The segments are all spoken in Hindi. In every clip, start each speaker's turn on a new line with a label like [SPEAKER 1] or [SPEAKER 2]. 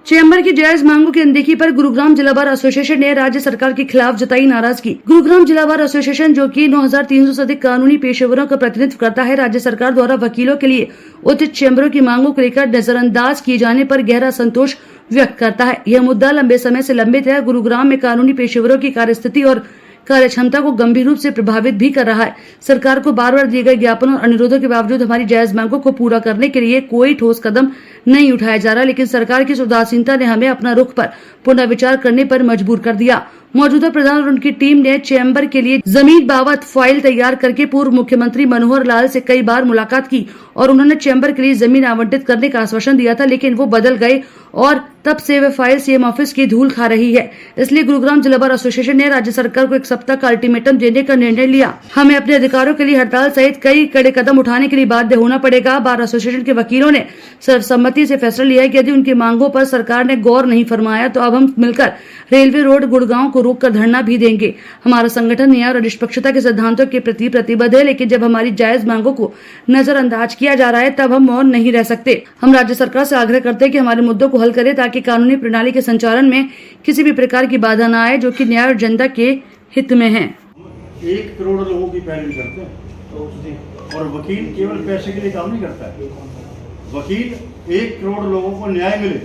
[SPEAKER 1] चैम्बर की जायज मांगों की अनदेखी पर गुरुग्राम जिला बार एसोसिएशन ने राज्य सरकार के खिलाफ जताई नाराजगी। गुरुग्राम जिला बार एसोसिएशन, जो कि 9,300 से अधिक कानूनी पेशेवरों का प्रतिनिधित्व करता है, राज्य सरकार द्वारा वकीलों के लिए उचित चैम्बरों की मांगों को लेकर नजरअंदाज किए जाने पर गहरा संतोष व्यक्त करता है। यह मुद्दा लंबे समय से लंबित है। गुरुग्राम में कानूनी पेशेवरों की कार्यस्थिति और कार्य क्षमता को गंभीर रूप से प्रभावित भी कर रहा है। सरकार को बार बार दिए गए ज्ञापन और अनुरोधों के बावजूद हमारी जायज मांगों को पूरा करने के लिए कोई ठोस कदम नहीं उठाया जा रहा, लेकिन सरकार की उदासीनता ने हमें अपना रुख पर पुनर्विचार करने पर मजबूर कर दिया। मौजूदा प्रधान और उनकी टीम ने चैम्बर के लिए जमीन बाबत फाइल तैयार करके पूर्व मुख्यमंत्री मनोहर लाल से कई बार मुलाकात की और उन्होंने चैम्बर के लिए जमीन आवंटित करने का आश्वासन दिया था, लेकिन वो बदल गए और तब से वे फाइल सीएम ऑफिस की धूल खा रही है। इसलिए गुरुग्राम जिला बार एसोसिएशन ने राज्य सरकार को 1 सप्ताह का अल्टीमेटम देने का निर्णय लिया। हमें अपने अधिकारों के लिए हड़ताल सहित कई कड़े कदम उठाने के लिए बाध्य होना पड़ेगा। बार एसोसिएशन के वकीलों ने सर्वसम्मति से फैसला लिया है कि यदि उनकी मांगों पर सरकार ने गौर नहीं फरमाया तो अब हम मिलकर रेलवे रोड गुड़गांव को रोककर धरना भी देंगे। हमारा संगठन न्याय और निष्पक्षता के सिद्धांतों के प्रति प्रतिबद्ध है, लेकिन जब हमारी जायज मांगों को नजरअंदाज किया जा रहा है तब हम मौन नहीं रह सकते। हम राज्य सरकार से आग्रह करते हैं कि हमारे मुद्दों को हल करे ताकि कानूनी प्रणाली के संचालन में किसी भी प्रकार की बाधा न आए, जो कि न्याय और जनता के हित में है।
[SPEAKER 2] 1 करोड़ लोगों की पैरवी करते हैं और वकील केवल पैसे के लिए काम नहीं करता है। वकील 1 करोड़ लोगों को न्याय मिले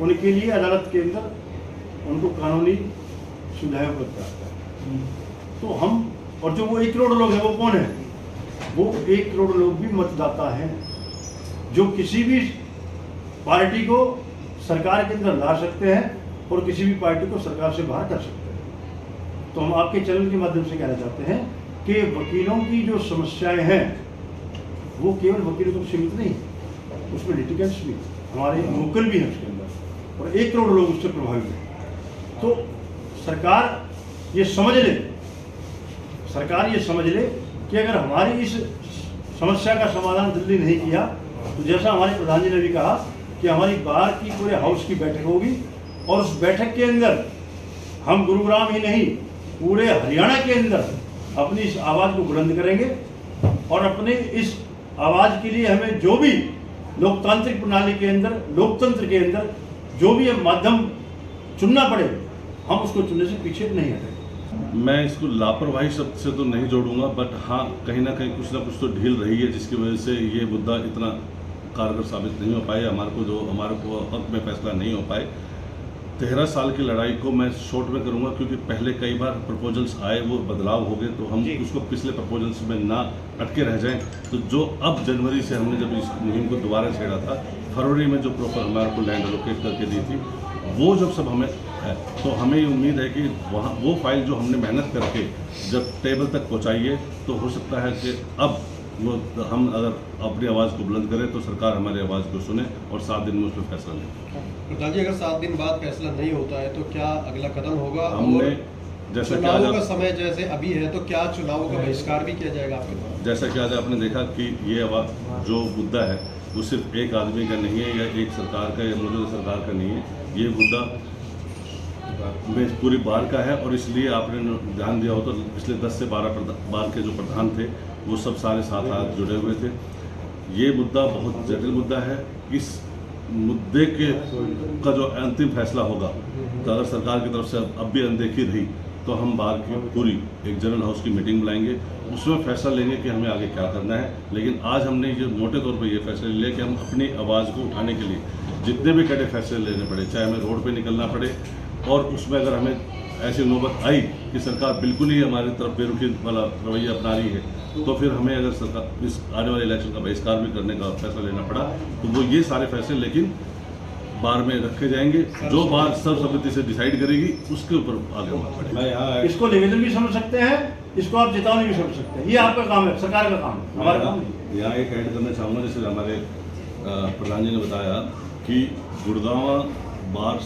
[SPEAKER 2] उनके लिए अदालत के अंदर उनको कानूनी सुविधाएं उपलब्ध कराता है। तो हम और जो वो 1 करोड़ लोग हैं वो कौन है? वो 1 करोड़ लोग भी मतदाता हैं जो किसी भी पार्टी को सरकार के अंदर ला सकते हैं और किसी भी पार्टी को सरकार से बाहर कर सकते हैं। तो हम आपके चैनल के माध्यम से कहना चाहते हैं कि वकीलों की जो समस्याएं हैं वो केवल वकीलों तक सीमित नहीं, उसमें लिटिगेंट्स भी, हमारे मुवक्किल भी हैं उसके अंदर और 1 करोड़ लोग उससे प्रभावित हैं। तो सरकार ये समझ ले कि अगर हमारी इस समस्या का समाधान जल्दी नहीं किया तो जैसा हमारे प्रधान जी ने भी कहा कि हमारी बार की पूरे हाउस की बैठक होगी और उस बैठक के अंदर हम गुरुग्राम ही नहीं पूरे हरियाणा के अंदर अपनी इस आवाज़ को बुलंद करेंगे और अपने इस आवाज़ के लिए हमें जो भी लोकतांत्रिक प्रणाली के अंदर, लोकतंत्र के अंदर जो भी माध्यम चुनना पड़े हम उसको चुनने से पीछे नहीं हटेंगे।
[SPEAKER 3] मैं इसको लापरवाही शब्द से तो नहीं जोड़ूंगा, बट हाँ कहीं ना कहीं कुछ ना कुछ तो ढील रही है जिसकी वजह से ये मुद्दा इतना कारगर साबित नहीं हो पाया, हमारे को हक में फैसला नहीं हो पाए। 13 साल की लड़ाई को मैं शॉर्ट में करूंगा क्योंकि पहले कई बार प्रपोजल्स आए, वो बदलाव हो गए, तो हम उसको पिछले प्रपोजल्स में ना अटके रह जाएं। तो जो अब जनवरी से हमने जब इस मुहिम को दोबारा छेड़ा था, फरवरी में जो प्रॉपर हमारे को लैंड एलोकेट करके दी थी, वो जब सब हमें है तो हमें उम्मीद है कि वहाँ वो फाइल जो हमने मेहनत करके जब टेबल तक पहुँचाई है तो हो सकता है कि अब वो हम अगर अपनी आवाज़ को बुलंद करें तो सरकार हमारी आवाज़ को सुने और 7 दिन में उस पर फैसला ले।
[SPEAKER 4] प्रधान जी, अगर 7 दिन बाद फैसला नहीं होता है तो क्या अगला कदम होगा?
[SPEAKER 3] हमने जैसा कि
[SPEAKER 4] चुनावों का समय जैसे अभी है तो क्या चुनावों का बहिष्कार भी किया जाएगा आपके पास?
[SPEAKER 3] जैसा कि आज आपने देखा कि ये जो मुद्दा है वो सिर्फ एक आदमी का नहीं है या एक सरकार का या मौजूदा सरकार का नहीं है, ये मुद्दा पूरी बार का है। और इसलिए आपने ध्यान दिया हो तो पिछले 10 से 12 बार के जो प्रधान थे वो सब सारे साथ हाथ जुड़े हुए थे। ये मुद्दा बहुत जटिल मुद्दा है। इस मुद्दे का जो अंतिम फैसला होगा तो अगर सरकार की तरफ से अब भी अनदेखी रही तो हम बार की पूरी एक जनरल हाउस की मीटिंग बुलाएंगे, उसमें फैसला लेंगे कि हमें आगे क्या करना है। लेकिन आज हमने ये मोटे तौर पर ये फैसला लिया कि हम अपनी आवाज़ को उठाने के लिए जितने भी कड़े फैसले लेने पड़े, चाहे हमें रोड पे निकलना पड़े, और उसमें अगर हमें ऐसी नौबत आई कि सरकार बिल्कुल ही हमारी तरफ बेरुखी वाला रवैया अपना रही है तो फिर हमें अगर सरकार इस आने वाले इलेक्शन का बहिष्कार भी करने का फैसला लेना पड़ा तो वो ये सारे फैसले लेकिन बार में रखे जाएंगे। जो बार सर्वसम्मति से डिसाइड करेगी उसके ऊपर आगे बढ़ेगा।
[SPEAKER 2] इसको निवेदन भी समझ सकते हैं, इसको आप चेतावनी भी समझ सकते हैं। ये आपका काम है, सरकार का काम है, हमारा काम नहीं।
[SPEAKER 3] यहाँ एक ऐड करना चाहूँगा, जैसे हमारे प्रधान जी ने बताया कि गुड़गांव बार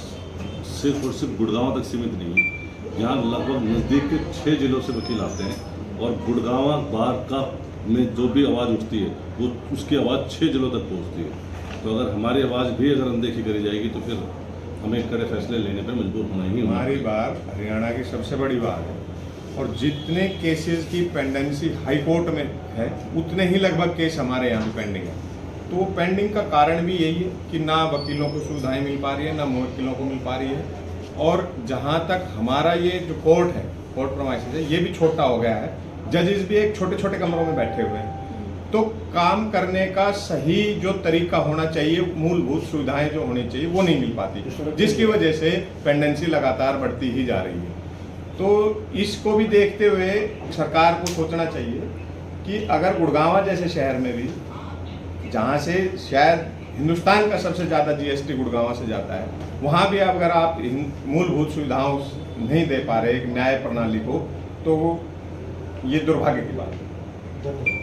[SPEAKER 3] सिर्फ और सिर्फ गुड़गांव तक सीमित नहीं है। यहाँ लगभग नज़दीक के 6 जिलों से वकील आते हैं और गुड़गांव बार का में जो भी आवाज़ उठती है वो उसकी आवाज़ 6 जिलों तक पहुँचती है। तो अगर हमारी आवाज़ भी अगर अनदेखी करी जाएगी तो फिर हमें कड़े फैसले लेने पर मजबूर होना ही होगा।
[SPEAKER 5] हमारी बार हरियाणा की सबसे बड़ी बार है और जितने केसेस की पेंडेंसी हाई कोर्ट में है उतने ही लगभग केस हमारे यहाँ पेंडिंग है। तो पेंडिंग का कारण भी यही है कि ना वकीलों को सुविधाएं मिल पा रही है, ना मुवक्किलों को मिल पा रही है। और जहाँ तक हमारा ये जो कोर्ट है, कोर्ट प्रोमाइसेस है, ये भी छोटा हो गया है। जजेस भी एक छोटे छोटे कमरों में बैठे हुए हैं, तो काम करने का सही जो तरीका होना चाहिए, मूलभूत सुविधाएं जो होनी चाहिए वो नहीं मिल पाती, जिसकी वजह से पेंडेंसी लगातार बढ़ती ही जा रही है। तो इसको भी देखते हुए सरकार को सोचना चाहिए कि अगर गुड़गांव जैसे शहर में भी, जहाँ से शायद हिंदुस्तान का सबसे ज़्यादा जीएसटी गुड़गांव से जाता है, वहाँ भी अगर आप मूलभूत सुविधाओं नहीं दे पा रहे एक न्याय प्रणाली को, तो ये दुर्भाग्य की बात है।